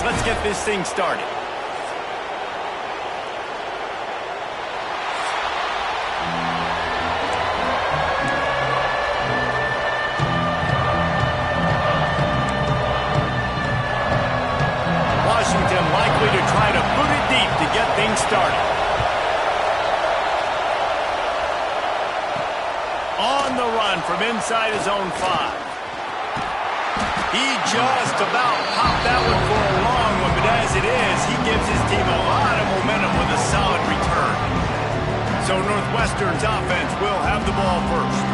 Let's get this thing started. Washington likely to try to boot it deep to get things started. On the run from inside his own 5. He just about popped that one for a long one, but as it is, he gives his team a lot of momentum with a solid return. So Northwestern's offense will have the ball first.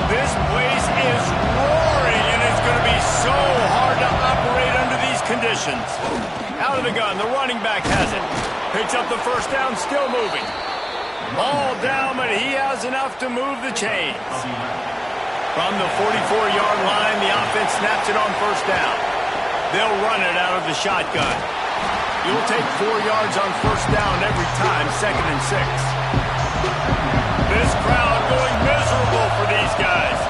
This place is roaring, and it's going to be so hard to operate under these conditions. Out of the gun, the running back has it. Picks up the first down, still moving. Ball down, but he has enough to move the chains. From the 44-yard line, the offense snaps it on first down. They'll run it out of the shotgun. You'll take 4 yards on first down every time, 2nd and 6. This crowd going miserable for these guys.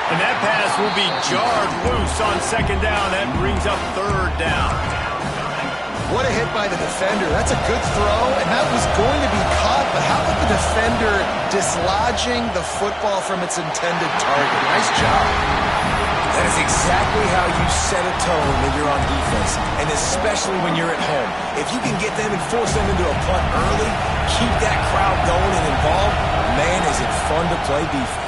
And that pass will be jarred loose on 2nd down. That brings up 3rd down. What a hit by the defender. That's a good throw, and that was going to be caught, but how about the defender dislodging the football from its intended target? Nice job. That is exactly how you set a tone when you're on defense, and especially when you're at home. If you can get them and force them into a punt early, keep that crowd going and involved, man, is it fun to play defense.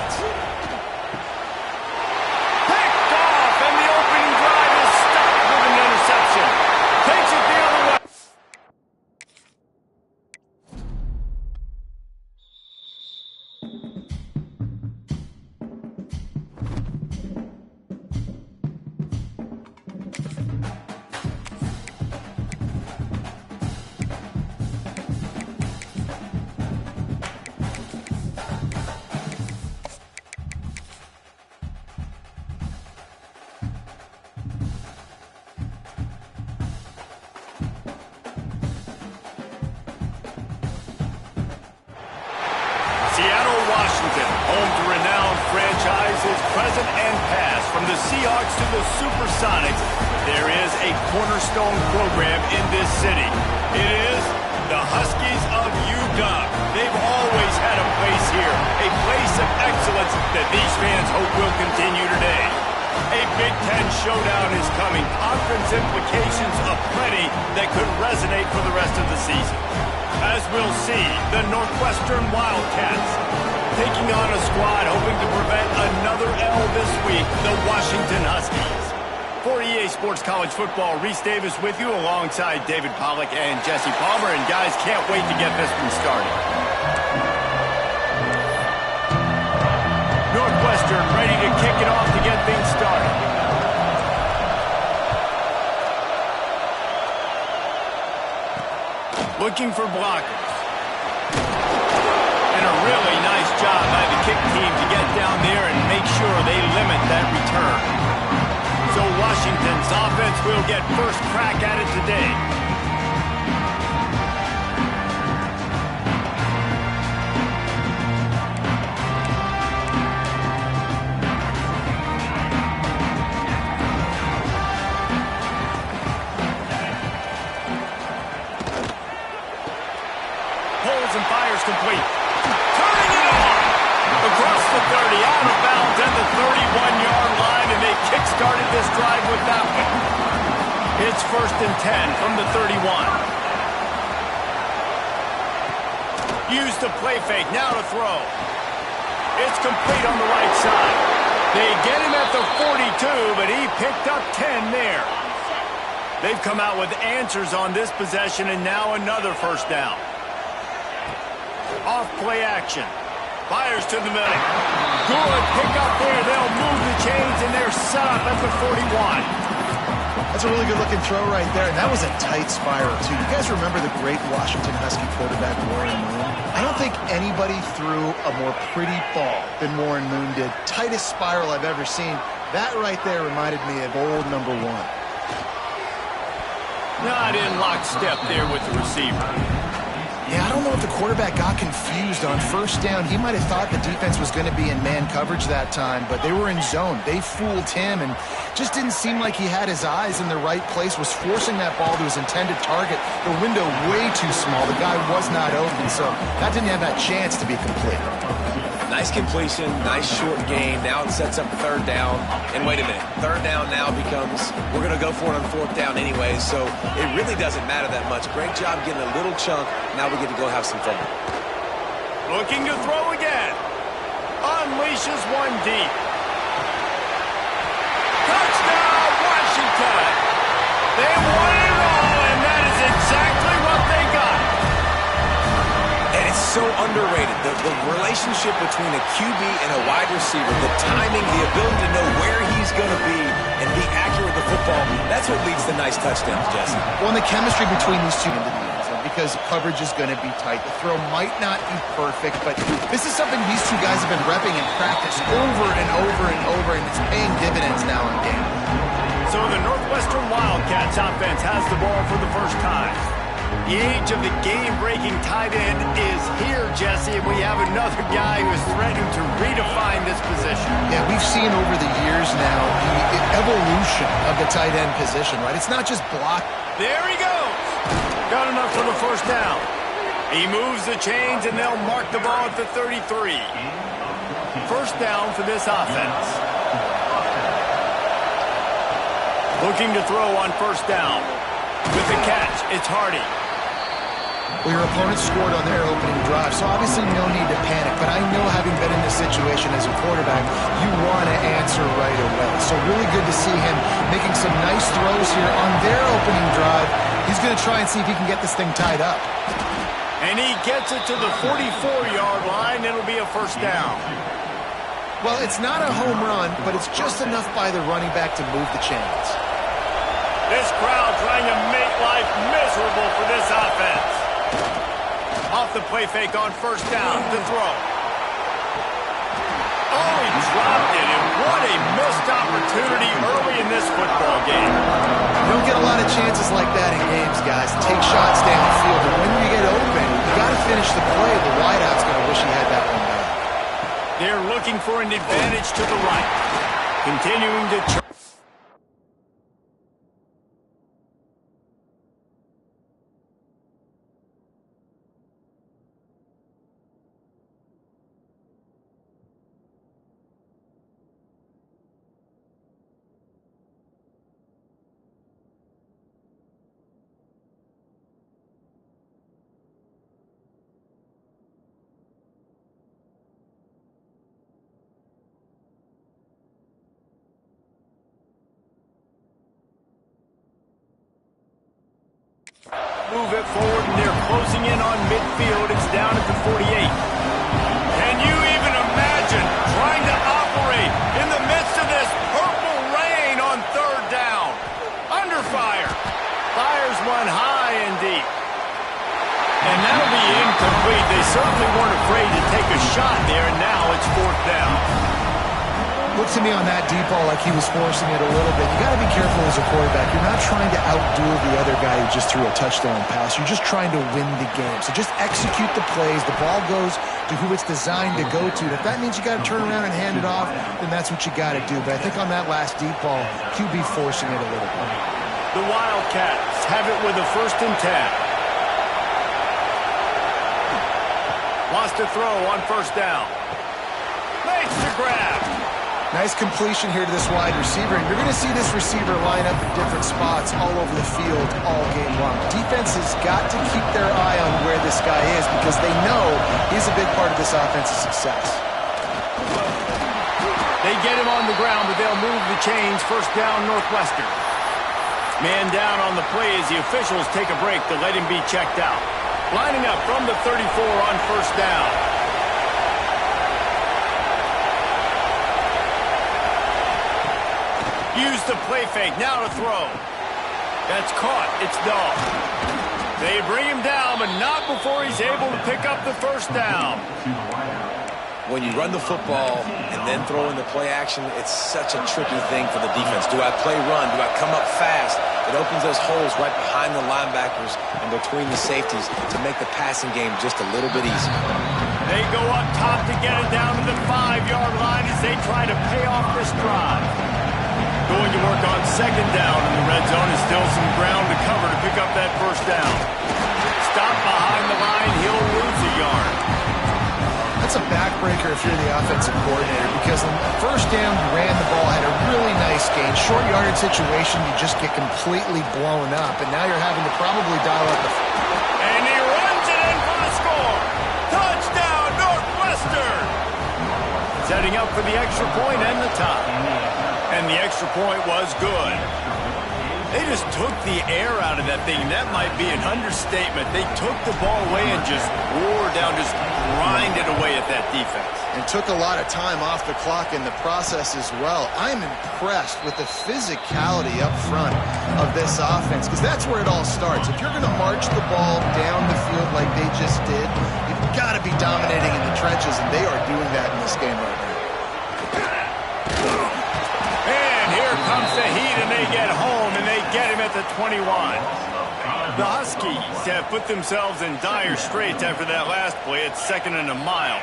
Seattle, Washington, home to renowned franchises, present and past. From the Seahawks to the Supersonics, there is a cornerstone program in this city. It is the Huskies of UW. They've always had a place here, a place of excellence that these fans hope will continue today. A Big Ten showdown is coming, conference implications aplenty that could resonate for the rest of the season. As we'll see, the Northwestern Wildcats taking on a squad hoping to prevent another L this week, the Washington Huskies. For EA Sports College Football, Reese Davis with you alongside David Pollack and Jesse Palmer. And guys, can't wait to get this one started. Northwestern ready to kick it off to get things started. Looking for blockers. And a really nice job by the kick team to get down there and make sure they limit that return. So Washington's offense will get first crack at it today. And fires complete. Turning it on! Across the 30, out of bounds at the 31-yard line, and they kick-started this drive with that one. It's 1st and 10 from the 31. Use the play fake, now to throw. It's complete on the right side. They get him at the 42, but he picked up 10 there. They've come out with answers on this possession, and now another first down. Off play action. Fires to the middle. Good pick up there. They'll move the chains, and they're set up at the 41. That's a really good-looking throw right there, and that was a tight spiral, too. You guys remember the great Washington Husky quarterback, Warren Moon? I don't think anybody threw a more pretty ball than Warren Moon did. Tightest spiral I've ever seen. That right there reminded me of old number 1. Not in lockstep there with the receiver. Yeah, I don't know if the quarterback got confused on first down. He might have thought the defense was going to be in man coverage that time, but they were in zone. They fooled him and just didn't seem like he had his eyes in the right place, was forcing that ball to his intended target. The window way too small. The guy was not open, so that didn't have that chance to be complete. Nice completion, nice short gain. Now it sets up third down. And wait a minute, third down now becomes, we're going to go for it on fourth down anyway, so it really doesn't matter that much. Great job getting a little chunk. Now we get to go have some fun. Looking to throw again. Unleashes one deep. Touchdown, Washington. They won it all, and that is exactly what they got. And it's so underrated. The relationship between a QB and a wide receiver, the timing, the ability to know where he's going to be and be accurate with the football, that's what leads to nice touchdowns, Jesse. Well, and the chemistry between these two into the end zone, because coverage is going to be tight. The throw might not be perfect, but this is something these two guys have been repping in practice over and over and over, and it's paying dividends now in game. So the Northwestern Wildcats offense has the ball for the first time. The age of the game-breaking tight end is here, Jesse, and we have another guy who is threatening to redefine this position. Yeah, we've seen over the years now the evolution of the tight end position, right? It's not just block. There he goes. Got enough for the first down. He moves the chains, and they'll mark the ball at the 33. First down for this offense. Looking to throw on first down. With the catch, it's Hardy. Well, your opponent scored on their opening drive, so obviously no need to panic. But I know, having been in this situation as a quarterback, you want to answer right away. So really good to see him making some nice throws here on their opening drive. He's going to try and see if he can get this thing tied up. And he gets it to the 44-yard line. It'll be a first down. Well, it's not a home run, but it's just enough by the running back to move the chains. This crowd trying to make life miserable for this offense. Off the play fake on first down to throw. Oh, he dropped it, and what a missed opportunity early in this football game. You don't get a lot of chances like that in games, guys. Take shots downfield, and when you get open, you got to finish the play. The wideout's going to wish he had that one back. They're looking for an advantage to the right. Continuing to... Move it forward, and they're closing in on midfield. It's down at the 48. Can you even imagine trying to operate in the midst of this purple rain on third down? Under fire. Fires one high and deep. And that'll be incomplete. They certainly weren't afraid to take a shot there, and now it's fourth down. Looked to me on that deep ball like he was forcing it a little bit. You got to be careful as a quarterback. You're not trying to outduel the other guy who just threw a touchdown pass. You're just trying to win the game. So just execute the plays. The ball goes to who it's designed to go to. And if that means you got to turn around and hand it off, then that's what you got to do. But I think on that last deep ball, QB forcing it a little bit. The Wildcats have it with a 1st and 10. Wants to throw on first down. Makes the grab. Nice completion here to this wide receiver, and you're going to see this receiver line up in different spots all over the field all game long. Defense has got to keep their eye on where this guy is because they know he's a big part of this offense's success. They get him on the ground, but they'll move the chains. First down, Northwestern. Man down on the play as the officials take a break to let him be checked out. Lining up from the 34 on first down. Use the play fake, now to throw. That's caught, it's Dahl. They bring him down, but not before he's able to pick up the first down. when you run the football and then throw in the play action, it's such a tricky thing for the defense. Do I play run? Do I come up fast? It opens those holes right behind the linebackers and between the safeties to make the passing game just a little bit easier. They go up top to get it down to the 5-yard line as they try to pay off this drive. Going to work on second down in the red zone. Is still some ground to cover to pick up that first down. Stop behind the line. He'll lose a yard. That's a backbreaker if you're the offensive coordinator, because on the first down, you ran the ball, had a really nice gain. Short yardage situation, you just get completely blown up, and now you're having to probably dial up the... And he runs it in for the score. Touchdown, Northwestern. Setting up for the extra point and the tie. And the extra point was good. They just took the air out of that thing. That might be an understatement. They took the ball away and just wore down, just grinded away at that defense. And took a lot of time off the clock in the process as well. I'm impressed with the physicality up front of this offense, because that's where it all starts. If you're going to march the ball down the field like they just did, you've got to be dominating in the trenches, and they are doing that in this game right now. And here comes the heat, and they get home, and they get him at the 21. The Huskies have put themselves in dire straits after that last play. It's 2nd and a mile.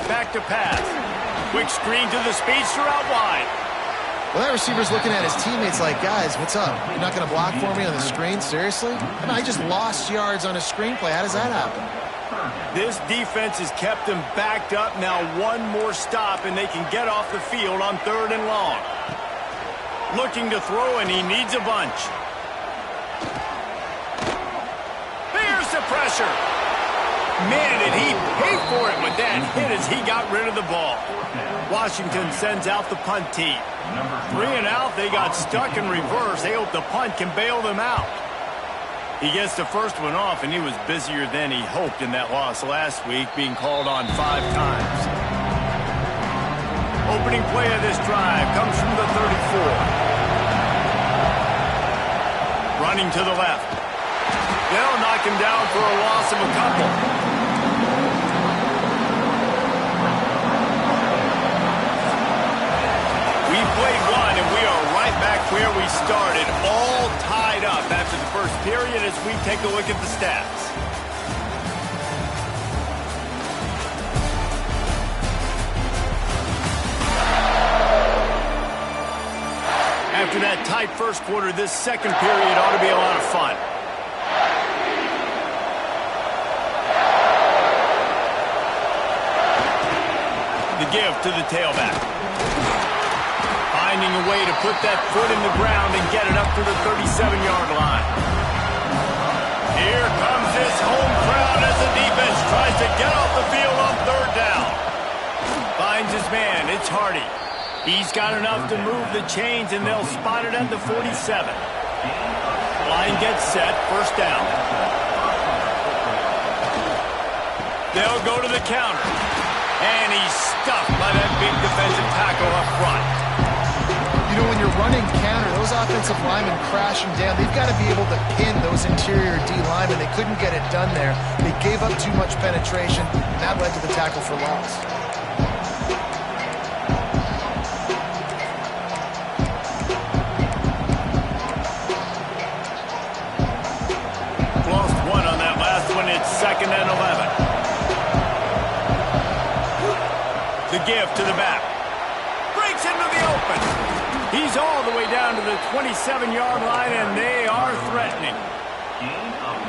Back to pass. Quick screen to the speedster out wide. Well, that receiver's looking at his teammates like, guys, what's up? You're not going to block for me on the screen? Seriously? I mean, I just lost yards on a screenplay. How does that happen? This defense has kept them backed up. Now one more stop, and they can get off the field on 3rd and long. Looking to throw, and he needs a bunch. There's the pressure. Man, did he pay for it with that hit as he got rid of the ball. Washington sends out the punt team. 3 and out, they got stuck in reverse. They hope the punt can bail them out. He gets the first one off, and he was busier than he hoped in that loss last week, being called on 5 times. Opening play of this drive comes from the 34. Running to the left. They'll knock him down for a loss of a couple. We've played one, and we are right back where we started, all tied up after the first period as we take a look at the stats. After that tight first quarter, this second period ought to be a lot of fun. The give to the tailback. Finding a way to put that foot in the ground and get it up to the 37-yard line. Here comes this home crowd as the defense tries to get off the field on 3rd down. Finds his man. It's Hardy. He's got enough to move the chains, and they'll spot it at the 47. Line gets set. First down. They'll go to the counter. And he's stuffed by that big defensive tackle up front. You know, when you're running counter, those offensive linemen crashing down, they've got to be able to pin those interior D linemen. They couldn't get it done there. They gave up too much penetration, and that led to the tackle for loss. Lost one on that last one. It's 2nd and 11. The give to the back. Breaks into the open. He's all the way down to the 27-yard line, and they are threatening.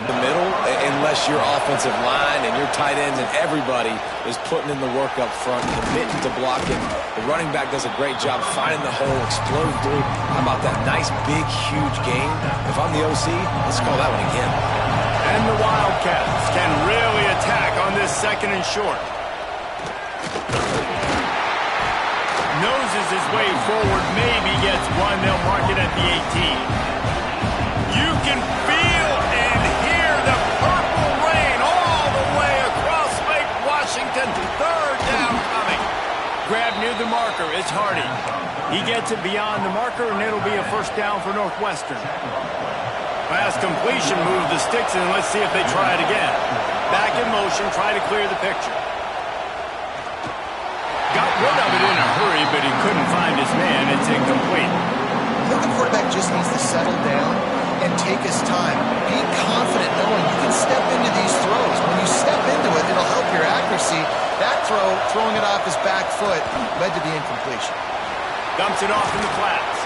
The middle, unless your offensive line and your tight ends and everybody is putting in the work up front, committing to blocking. The running back does a great job finding the hole, exploding through. How about that nice, big, huge gain? If I'm the OC, let's call that one again. And the Wildcats can really attack on this 2nd and short. Noses his way forward, maybe gets one. They'll mark it at the 18. You can feel and hear the purple rain all the way across Lake Washington. 3rd down coming. Grab near the marker. It's Hardy. He gets it beyond the marker, and it'll be a first down for Northwestern. Pass completion, move the sticks, and let's see if they try it again. Back in motion, try to clear the picture. rid of it in a hurry, but he couldn't find his man. It's incomplete. I think the quarterback just needs to settle down and take his time. Be confident knowing you can step into these throws. When you step into it, it'll help your accuracy. That throw, throwing it off his back foot, led to the incompletion. Dumps it off in the flats.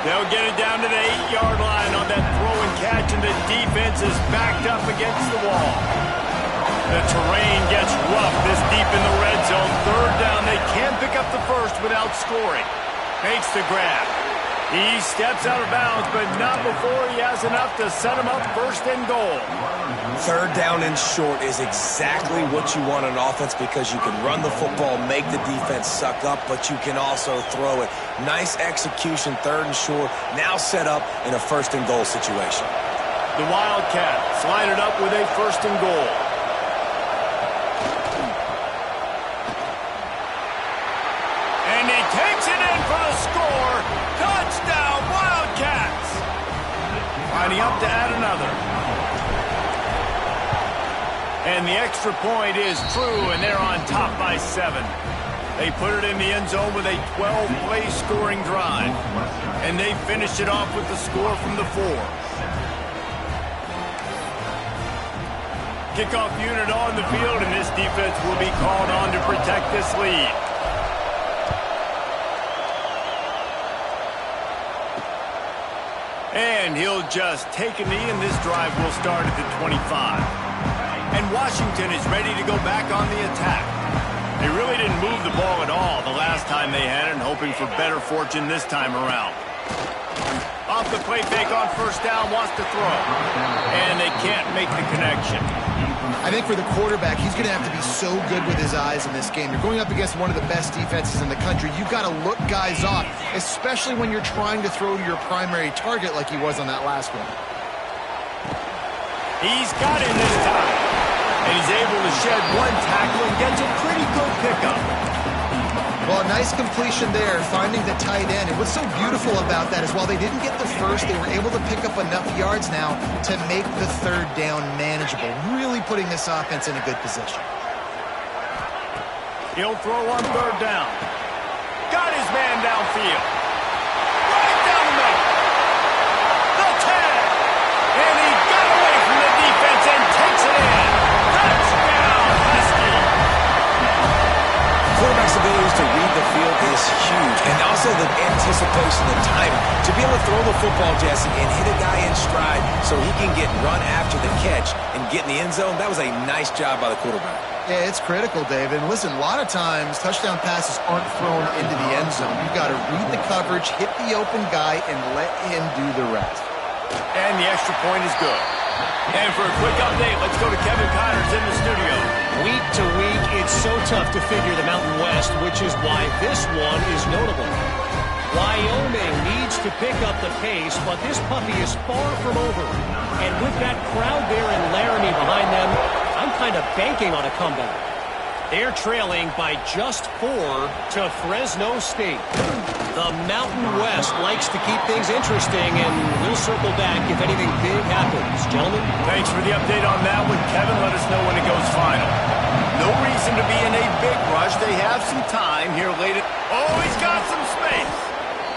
They'll get it down to the 8-yard line on that throw and catch, and the defense is backed up against the wall. The terrain gets rough this deep in the red zone. Third down, they can't pick up the first without scoring. Makes the grab. He steps out of bounds, but not before he has enough to set him up first and goal. Third down and short is exactly what you want on offense because you can run the football, make the defense suck up, but you can also throw it. Nice execution, third and short, now set up in a first and goal situation. The Wildcats line it up with a first and goal. And he takes it in for the score. Touchdown, Wildcats! Lining up to add another. And the extra point is true, and they're on top by 7. They put it in the end zone with a 12-play scoring drive. And they finish it off with the score from the 4. Kickoff unit on the field, and this defense will be called on to protect this lead. And he'll just take a knee, and this drive will start at the 25. And Washington is ready to go back on the attack. They really didn't move the ball at all the last time they had it, and hoping for better fortune this time around. Off the play fake on first down, wants to throw. And they can't make the connection. I think for the quarterback, he's going to have to be so good with his eyes in this game. You're going up against one of the best defenses in the country. You've got to look guys off, especially when you're trying to throw to your primary target like he was on that last one. He's got him this time. And he's able to shed one tackle and gets a pretty good pickup. Well, a nice completion there, finding the tight end. And what's so beautiful about that is while they didn't get the first, they were able to pick up enough yards now to make the third down manageable, really putting this offense in a good position. He'll throw on third down. Got his man downfield. Right down the middle. The tag. And he got away from the defense and takes it in. Touchdown, Husky. Quarterback's abilities to read the field is huge, and also the anticipation, the timing. To be able to throw the football, Jesse, and hit a guy in stride so he can get run after the catch and get in the end zone, that was a nice job by the quarterback. Yeah, it's critical, David. And listen, a lot of times touchdown passes aren't thrown into the end zone. You've got to read the coverage, hit the open guy, and let him do the rest. And the extra point is good. And for a quick update, let's go to Kevin Connors in the studio. Week to week, it's so tough to figure the Mountain West, which is why this one is notable. Wyoming needs to pick up the pace, but this puppy is far from over. And with that crowd there in Laramie behind them, I'm kind of banking on a comeback. They're trailing by just 4 to Fresno State. The Mountain West likes to keep things interesting, and we'll circle back if anything big happens. Gentlemen? Thanks for the update on that one, Kevin. Let us know when it goes final. No reason to be in a big rush. They have some time here late. Oh, he's got some space.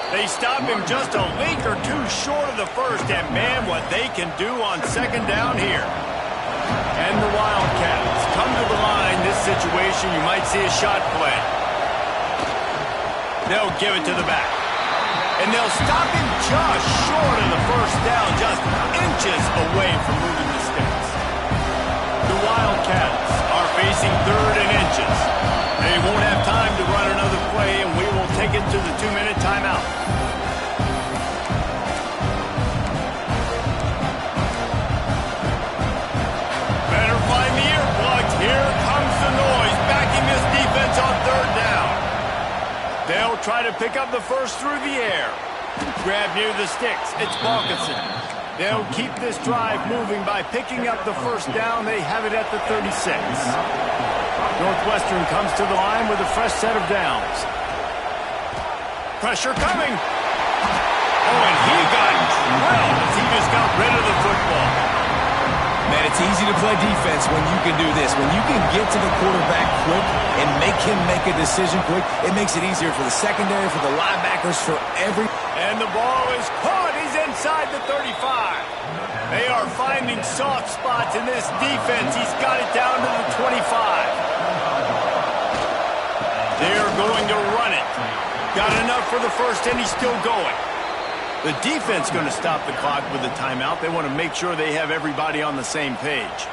They stop him just a link or two short of the first, and man, what they can do on second down here. And the Wildcats come to the line. This situation, you might see a shot play. They'll give it to the back. And they'll stop him just short of the first down, just inches away from moving the sticks. The Wildcats are facing third and inches. They won't have time to run another play, and we will take it to the 2-minute timeout. Better find the earplugs. Here comes the noise, backing this defense on third down. They'll try to pick up the first through the air. Grab near the sticks. It's Balkinson. They'll keep this drive moving by picking up the first down. They have it at the 36. Northwestern comes to the line with a fresh set of downs. Pressure coming. Oh, and he got drilled as he just got rid of the football. Man, It's easy to play defense when you can do this. When you can get to the quarterback quick and make him make a decision quick, it makes it easier for the secondary, for the linebackers, for every... And the ball is caught. He's inside the 35. They are finding soft spots in this defense. He's got it down to the 25. They're going to run it. Got enough for the first, and he's still going. The defense going to stop the clock with a timeout. They want to make sure they have everybody on the same page.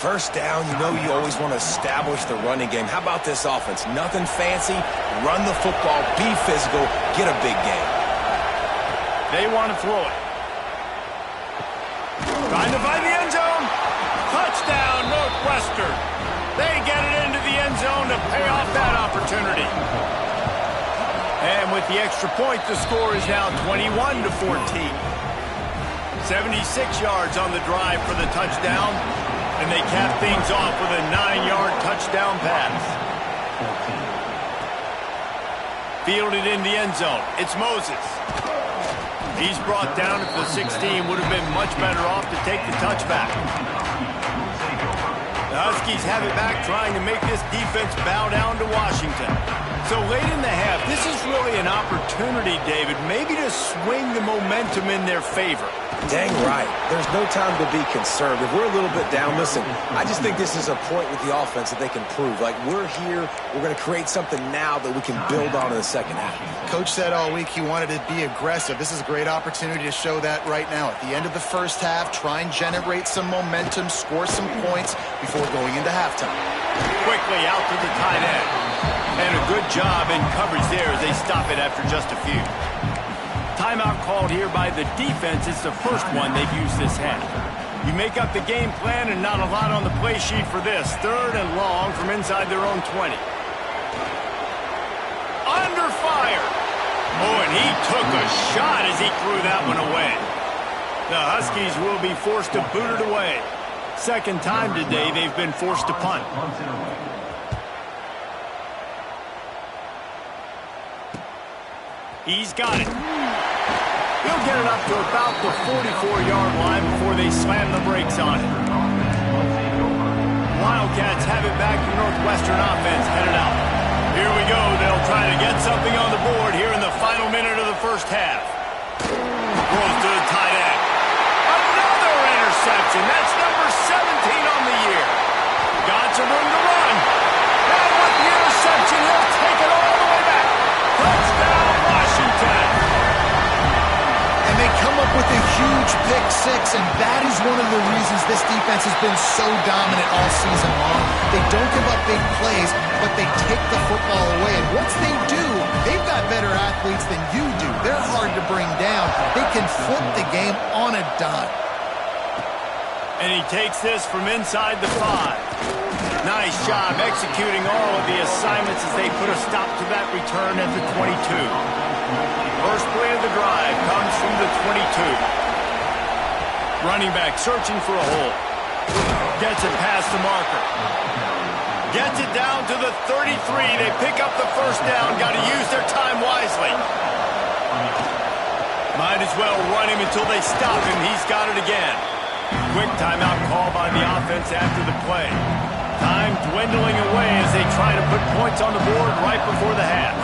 First down, you know you always want to establish the running game. How about this offense? Nothing fancy. Run the football, be physical, get a big game. They want to throw it. Trying to find the end zone. Touchdown, Northwestern. They get it into the end zone to pay off that opportunity. And with the extra point, the score is now 21-14. 76 yards on the drive for the touchdown. And they cap things off with a 9-yard touchdown pass. Fielded in the end zone. It's Moses. He's brought down at the 16. Would have been much better off to take the touchback. The Huskies have it back, trying to make this defense bow down to Washington. So late in the half, this is really an opportunity, David, maybe to swing the momentum in their favor. Dang right. There's no time to be concerned. If we're a little bit down, listen, I just think this is a point with the offense that they can prove. Like, we're here, we're going to create something now that we can build on in the second half. Coach said all week he wanted to be aggressive. This is a great opportunity to show that right now. At the end of the first half, try and generate some momentum, score some points before going into halftime. Quickly out to the tight end. And a good job in coverage there as they stop it after just a few. Timeout called here by the defense. It's the first one they've used this half. You make up the game plan and not a lot on the play sheet for this. 3rd and long from inside their own 20. Under fire. Oh, and he took a shot as he threw that one away. The Huskies will be forced to boot it away. Second time today they've been forced to punt. He's got it. He'll get it up to about the 44-yard line before they slam the brakes on it. Wildcats have it back to Northwestern offense headed out. Here we go. They'll try to get something on the board here in the final minute of the first half. Throws to the tight end. Another interception. That's number 17 on the year. Got some room to run. And with the interception, he'll take it all the way back. Touchdown, Washington. And they come up with a huge pick six, and that is one of the reasons this defense has been so dominant all season long. They don't give up big plays, but they take the football away. And once they do, they've got better athletes than you do. They're hard to bring down. They can flip the game on a dime. And he takes this from inside the 5. Nice job executing all of the assignments as they put a stop to that return at the 22. First play of the drive comes from the 22. Running back searching for a hole. Gets it past the marker. Gets it down to the 33. They pick up the first down. Got to use their time wisely. Might as well run him until they stop him. He's got it again. Quick timeout call by the offense after the play. Time dwindling away as they try to put points on the board right before the half.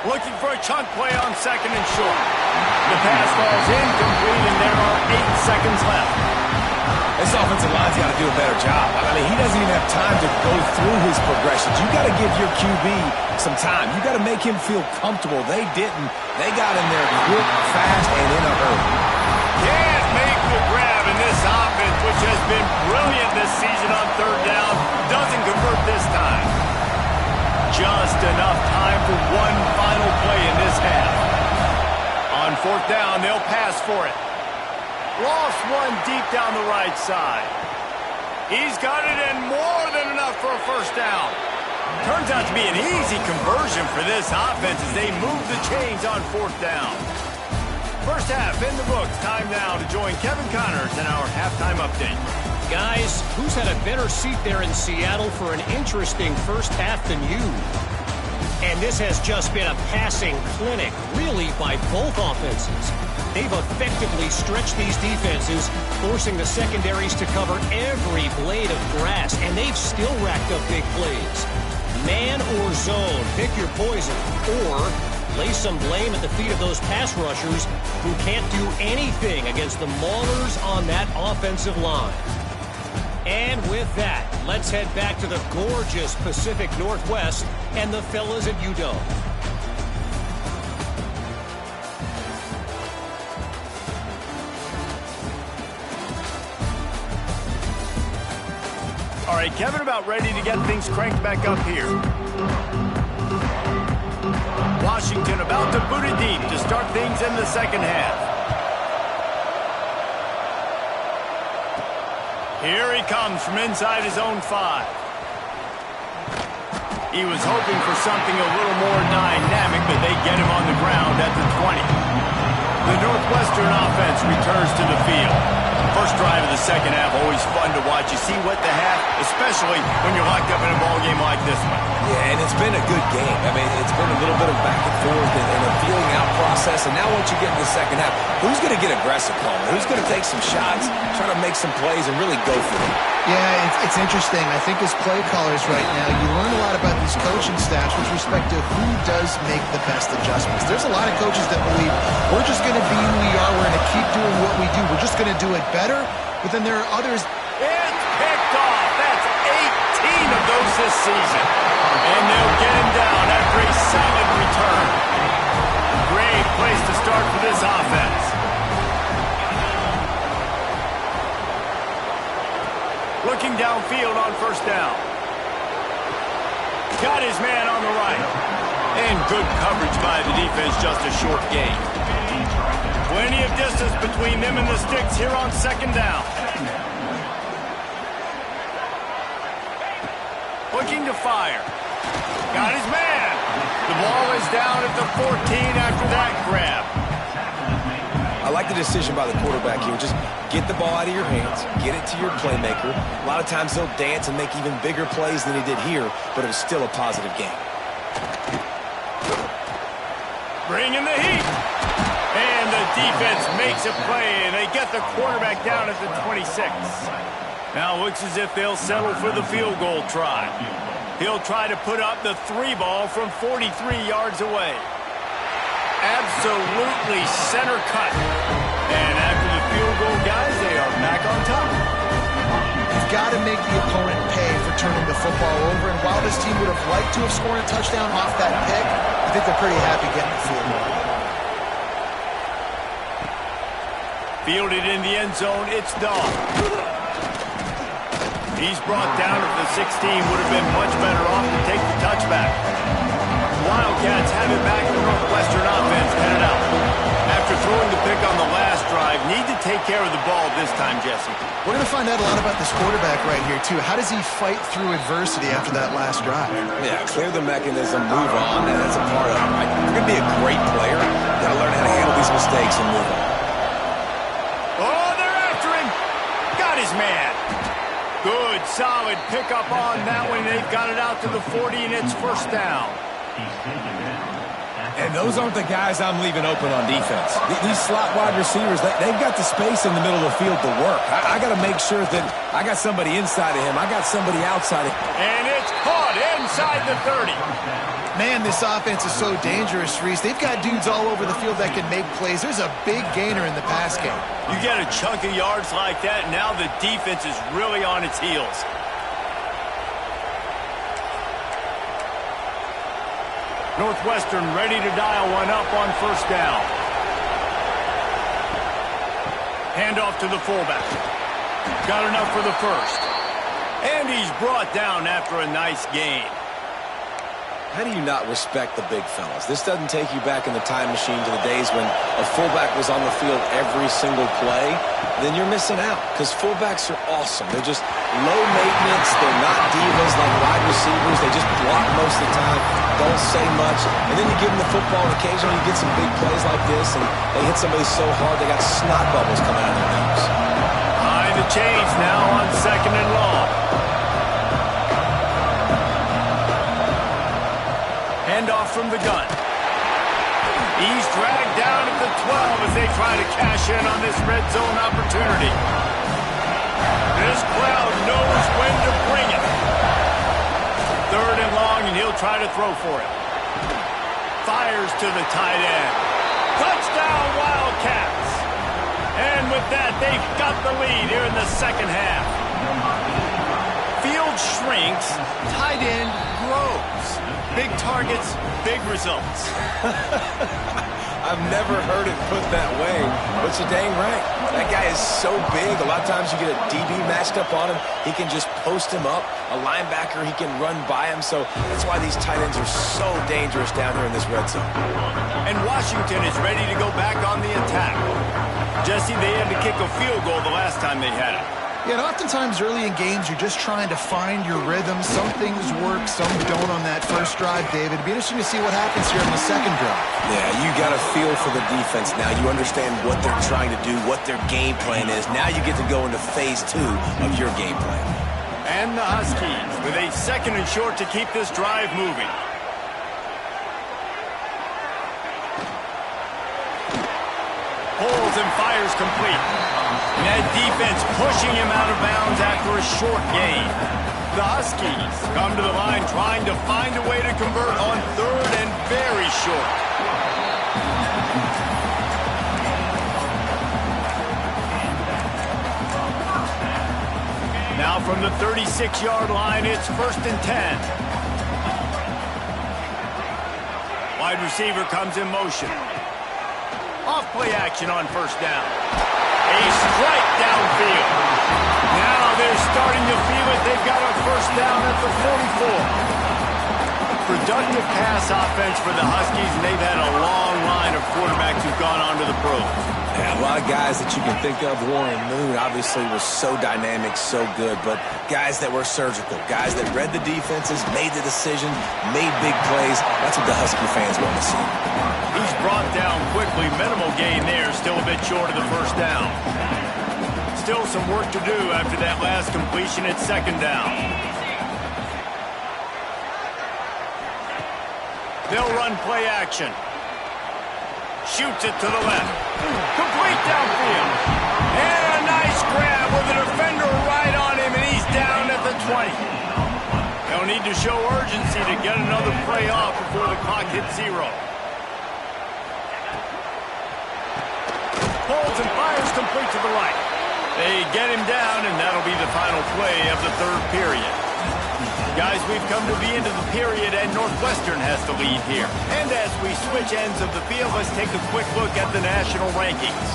Looking for a chunk play on 2nd and short. The pass falls incomplete, and there are 8 seconds left. This offensive line's got to do a better job. I mean, he doesn't even have time to go through his progressions. You got to give your QB some time. You got to make him feel comfortable. They didn't. They got in there quick, fast, and in a hurry. Can't make the grab in this offense, which has been brilliant this season on 3rd down. Doesn't convert this time. Just enough time for one final play in this half. On 4th down, they'll pass for it. Lost one deep down the right side. He's got it in more than enough for a first down. Turns out to be an easy conversion for this offense as they move the chains on 4th down. First half in the books. Time now to join Kevin Connors in our halftime update. Guys, who's had a better seat there in Seattle for an interesting first half than you? And this has just been a passing clinic, really, by both offenses. They've effectively stretched these defenses, forcing the secondaries to cover every blade of grass, and they've still racked up big plays. Man or zone, pick your poison, or lay some blame at the feet of those pass rushers who can't do anything against the maulers on that offensive line. And with that, let's head back to the gorgeous Pacific Northwest and the fellas at UW. All right, Kevin, about ready to get things cranked back up here. Washington about to boot it deep to start things in the second half. Here he comes from inside his own 5. He was hoping for something a little more dynamic, but they get him on the ground at the 20. The Northwestern offense returns to the field. First drive of the second half, always fun to watch. You see what the half, especially when you're locked up in a ball game like this one. Yeah, and it's been a good game. I mean, it's been a little bit of back and forth and a feeling out process. And now once you get in the second half, who's going to get aggressive, Coleman? Who's going to take some shots, try to make some plays, and really go for it? Yeah, it's interesting. I think as play callers right now, you learn a lot about these coaching staffs with respect to who does make the best adjustments. There's a lot of coaches that believe we're just going to be who we are. We're going to keep doing what we do. We're just going to do it better. But then there are others. It's picked off. That's 18 of those this season. And they'll get him down after a solid return. Great place to start for this offense. Looking downfield on first down. Got his man on the right. And good coverage by the defense, just a short gain. Plenty of distance between them and the sticks here on second down. Looking to fire. Got his man. The ball is down at the 14 after that grab. I like the decision by the quarterback here. Just get the ball out of your hands, get it to your playmaker. A lot of times they'll dance and make even bigger plays than he did here, but it was still a positive game. Bring in the heat. And the defense makes a play, and they get the quarterback down at the 26. Now looks as if they'll settle for the field goal try. He'll try to put up the 3 ball from 43 yards away. Absolutely center cut. And after the field goal, guys, they are back on top. You've got to make the opponent pay for turning the football over. And while this team would have liked to have scored a touchdown off that pick, I think they're pretty happy getting the field goal. Fielded in the end zone, it's Dahl. He's brought down at the 16, would have been much better off to take the touchback. Wildcats have it back. The Northwestern offense headed out. After throwing the pick on the last drive, need to take care of the ball this time, Jesse. We're going to find out a lot about this quarterback right here, too. How does he fight through adversity after that last drive? Yeah, clear the mechanism, move on. That's a part of it, right? If you're going to be a great player, you got to learn how to handle these mistakes and move on. Oh, they're after him. Got his man. Good, solid pickup on that one. They've got it out to the 40, and it's first down. And those aren't the guys I'm leaving open on defense. These slot wide receivers, they've got the space in the middle of the field to work. I got to make sure that I got somebody inside of him. I got somebody outside of him. And it's caught inside the 30. Man, this offense is so dangerous, Reese. They've got dudes all over the field that can make plays. There's a big gainer in the pass game. You get a chunk of yards like that, now the defense is really on its heels. Northwestern ready to dial one up on first down. Handoff to the fullback. Got enough for the first. And he's brought down after a nice gain. How do you not respect the big fellas? This doesn't take you back in the time machine to the days when a fullback was on the field every single play. Then you're missing out because fullbacks are awesome. They're just low maintenance. They're not divas like wide receivers. They just block most of the time, don't say much. And then you give them the football, and occasionally you get some big plays like this, and they hit somebody so hard they got snot bubbles coming out of their nose. Behind the chains now on second and long. Handoff from the gun. He's dragged down at the 12 as they try to cash in on this red zone opportunity. This crowd knows when to bring it. 3rd and long, and he'll try to throw for it. Fires to the tight end. Touchdown, Wildcats. And with that, they've got the lead here in the second half. Field shrinks, tight end grows. Big targets, big results. I've never heard it put that way, but you're dang right. That guy is so big. A lot of times you get a DB matched up on him. He can just post him up. A linebacker, he can run by him. So that's why these tight ends are so dangerous down here in this red zone. And Washington is ready to go back on the attack. Jesse, they had to kick a field goal the last time they had it. Yeah, and oftentimes early in games, you're just trying to find your rhythm. Some things work, some don't on that first drive, David. It'd be interesting to see what happens here in the second drive. Yeah, you got a feel for the defense now. You understand what they're trying to do, what their game plan is. Now you get to go into phase 2 of your game plan. And the Huskies with a 2nd and short to keep this drive moving. Pulls and fires complete. And that defense pushing him out of bounds after a short gain. The Huskies come to the line trying to find a way to convert on 3rd and very short. Now from the 36-yard line, it's 1st and 10. Wide receiver comes in motion. Off play action on 1st down. A strike downfield. Now they're starting to feel it. They've got a 1st down at the 44. Productive pass offense for the Huskies, and they've had a long line of quarterbacks who've gone on to the pros. Yeah, a lot of guys that you can think of. Warren Moon obviously was so dynamic, so good, but guys that were surgical, guys that read the defenses, made the decision, made big plays. That's what the Husky fans want to see. He's brought down quickly. Minimal gain there. Still a bit short of the 1st down. Still some work to do after that last completion at 2nd down. They'll run play action. Shoots it to the left. Complete downfield. And a nice grab with a defender right on him, and he's down at the 20. They'll need to show urgency to get another play off before the clock hits 0. Pulls and fires complete to the right. They get him down, and that'll be the final play of the 3rd period. Guys, we've come to the end of the period, and Northwestern has the lead here. And as we switch ends of the field, let's take a quick look at the national rankings.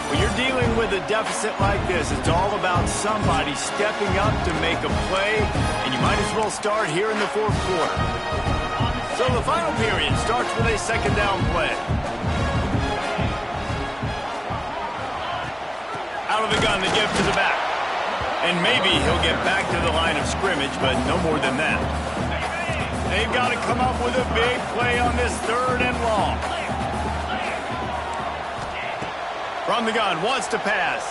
When you're dealing with a deficit like this, it's all about somebody stepping up to make a play, and you might as well start here in the 4th quarter. So the final period starts with a 2nd down play. Out of the gun to give to the back. And maybe he'll get back to the line of scrimmage, but no more than that. They've got to come up with a big play on this 3rd and long. From the gun, wants to pass.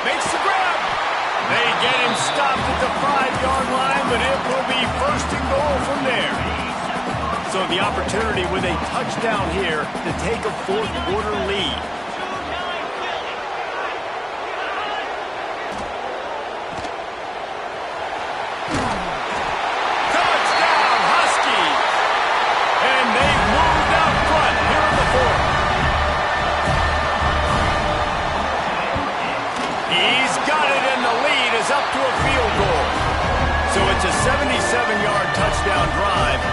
Makes the grab. They get him stopped at the 5-yard line, but it will be 1st and goal from there. So the opportunity with a touchdown here to take a 4th quarter lead. Touchdown, Huskies! And they've moved out front here in the 4th. He's got it, and the lead is up to a field goal. So it's a 77-yard touchdown drive.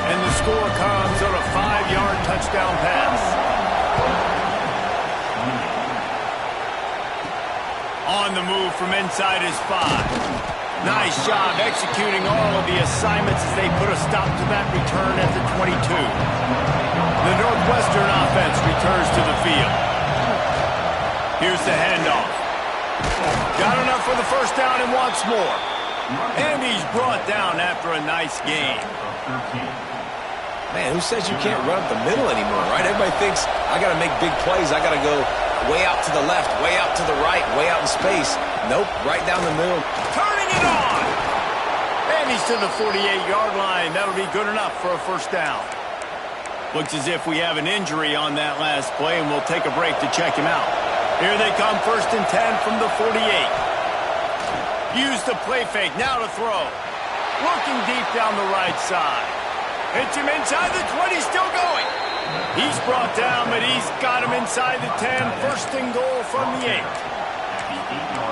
And the score comes on a 5-yard touchdown pass. On the move from inside his 5. Nice job executing all of the assignments as they put a stop to that return at the 22. The Northwestern offense returns to the field. Here's the handoff. Got enough for the 1st down and wants more. And he's brought down after a nice gain. Man, who says you can't run up the middle anymore, right? Everybody thinks, I got to make big plays. I got to go way out to the left, way out to the right, way out in space. Nope, right down the middle. Turning it on! And he's to the 48-yard line. That'll be good enough for a first down. Looks as if we have an injury on that last play, and we'll take a break to check him out. Here they come, 1st and 10 from the 48. Use the play fake, now to throw. Looking deep down the right side. Hits him inside the 20, still going. He's brought down, but he's got him inside the 10. 1st and goal from the 8.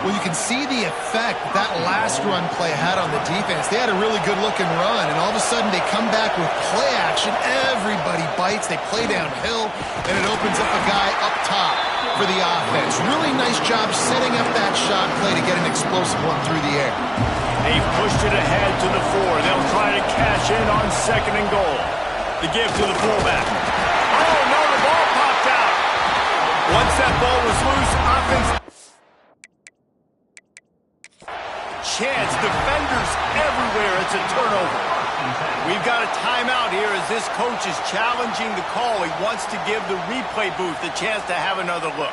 Well, you can see the effect that last run play had on the defense. They had a really good-looking run, and all of a sudden they come back with play action. Everybody bites. They play downhill, and it opens up a guy up top for the offense. Really nice job setting up that shot play to get an explosive one through the air. They've pushed it ahead to the 4. They'll try to cash in on 2nd and goal. The give to the fullback. Oh, no, the ball popped out. Once that ball was loose, offense... Chance, defenders everywhere. It's a turnover. We've got a timeout here as this coach is challenging the call. He wants to give the replay booth a chance to have another look.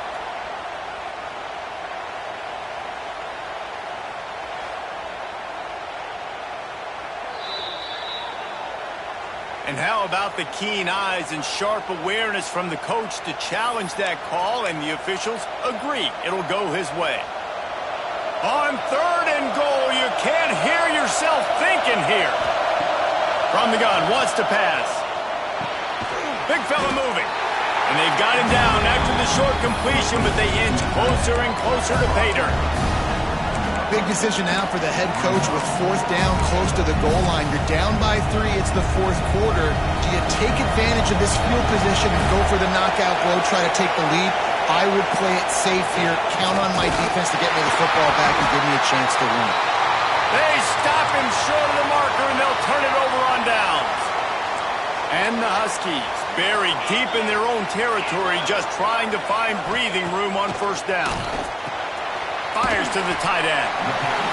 And how about the keen eyes and sharp awareness from the coach to challenge that call, and the officials agree it'll go his way. On 3rd and goal, you can't hear yourself thinking here. From the gun, wants to pass. Big fella moving. And they've got him down after the short completion, but they inch closer and closer to pay dirt. Big decision now for the head coach with 4th down close to the goal line. You're down by 3. It's the 4th quarter. Do you take advantage of this field position and go for the knockout blow, try to take the lead? I would play it safe here. Count on my defense to get me the football back and give me a chance to win. They stop him short of the marker, and they'll turn it over on downs. And the Huskies buried deep in their own territory, just trying to find breathing room on 1st down. Fires to the tight end.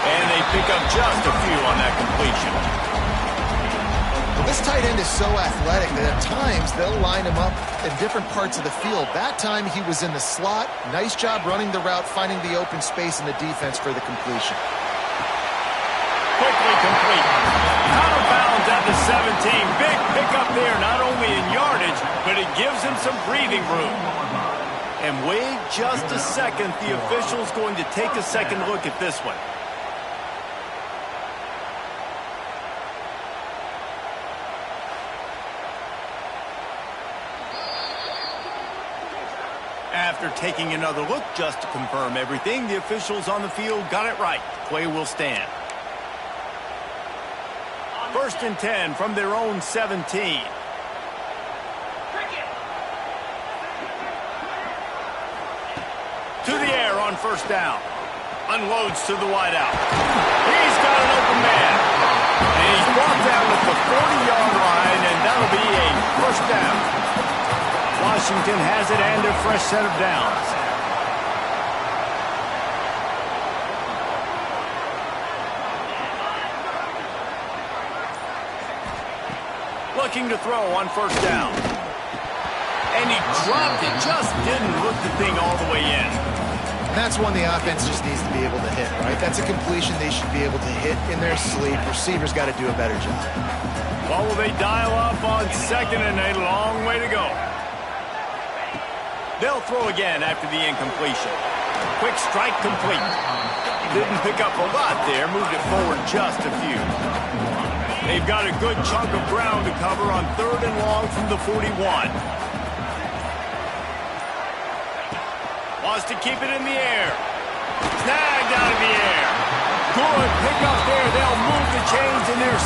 And they pick up just a few on that completion. Well, this tight end is so athletic that at times they'll line him up in different parts of the field. That time he was in the slot. Nice job running the route, finding the open space in the defense for the completion. Quickly complete. Out of bounds at the 17. Big pickup there, not only in yardage, but it gives him some breathing room. And wait just a second. The official's going to take a second look at this one. After taking another look just to confirm everything, the officials on the field got it right. Play will stand. 1st and 10 from their own 17. To the air on 1st down. Unloads to the wideout. He's got an open man. And he's brought down at the 40-yard line, and that'll be a 1st down. Washington has it and a fresh set of downs. Looking to throw on 1st down. And he dropped it, just didn't hook the thing all the way in. That's one the offense just needs to be able to hit, right? That's a completion they should be able to hit in their sleep. Receivers got to do a better job. Well, will they dial up on 2nd and a long way to go? They'll throw again after the incompletion. Quick strike complete. Didn't pick up a lot there, moved it forward just a few. They've got a good chunk of ground to cover on 3rd and long from the 41. Wants to keep it in the air. Snagged out of the air. Good pick up there. They'll move the chains in their